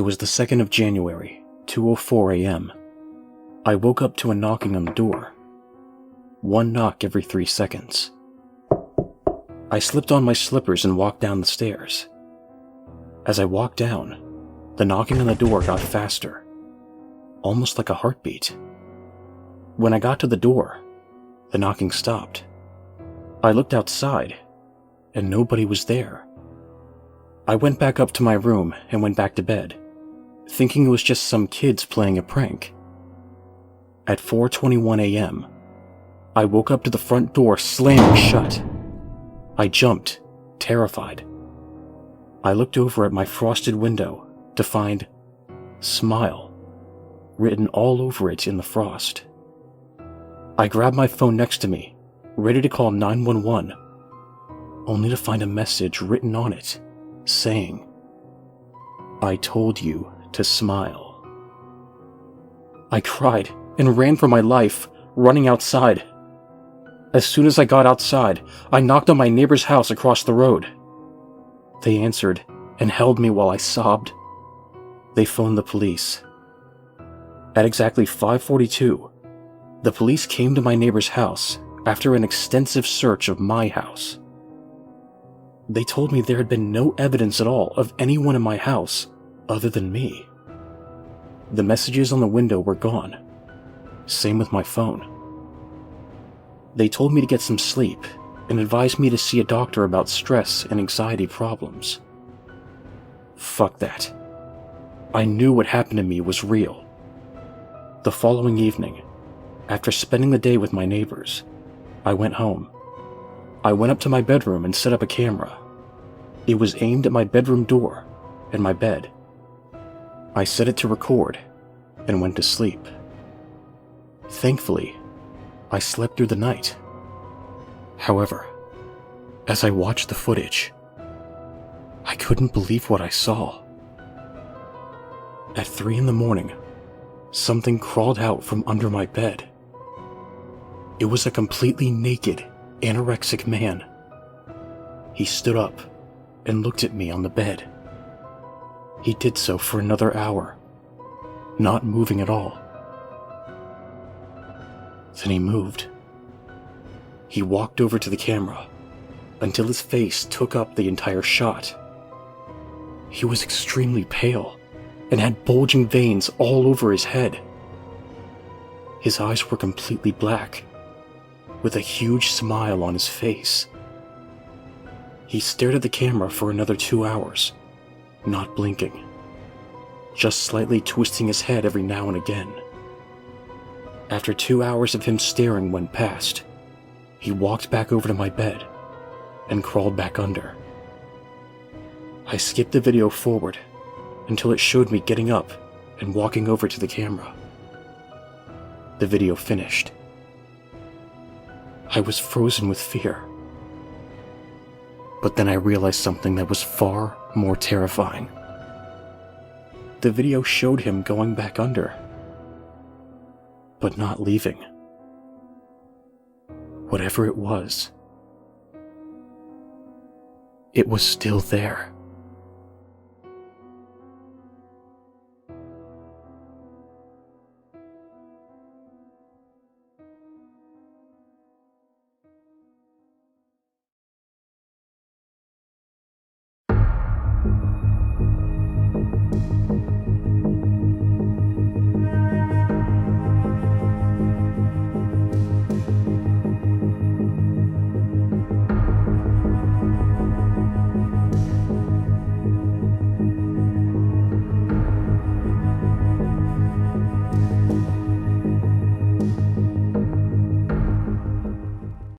was the 2nd of January, 2:04 a.m. I woke up to a knocking on the door. One knock every 3 seconds. I slipped on my slippers and walked down the stairs. As I walked down, the knocking on the door got faster, almost like a heartbeat. When I got to the door, the knocking stopped. I looked outside, and nobody was there. I went back up to my room and went back to bed, thinking it was just some kids playing a prank. At 4:21 a.m., I woke up to the front door slamming shut. I jumped, terrified. I looked over at my frosted window to find "Smile" written all over it in the frost. I grabbed my phone next to me, ready to call 911, only to find a message written on it saying, "I told you to smile." I cried and ran for my life, running outside. As soon as I got outside, I knocked on my neighbor's house across the road. They answered and held me while I sobbed. They phoned the police. At exactly 5:42, the police came to my neighbor's house after an extensive search of my house. They told me there had been no evidence at all of anyone in my house other than me. The messages on the window were gone. Same with my phone. They told me to get some sleep and advised me to see a doctor about stress and anxiety problems. Fuck that. I knew what happened to me was real. The following evening, after spending the day with my neighbors, I went home. I went up to my bedroom and set up a camera. It was aimed at my bedroom door and my bed. I set it to record and went to sleep. Thankfully, I slept through the night. However, as I watched the footage, I couldn't believe what I saw. At 3 a.m, something crawled out from under my bed. It was a completely naked, anorexic man. He stood up and looked at me on the bed. He did so for another hour, not moving at all. Then he moved. He walked over to the camera until his face took up the entire shot. He was extremely pale and had bulging veins all over his head. His eyes were completely black, with a huge smile on his face. He stared at the camera for another 2 hours, not blinking, just slightly twisting his head every now and again. After 2 hours of him staring went past, he walked back over to my bed and crawled back under. I skipped the video forward until it showed me getting up and walking over to the camera. The video finished. I was frozen with fear. But then I realized something that was far more terrifying. The video showed him going back under, but not leaving. Whatever it was still there.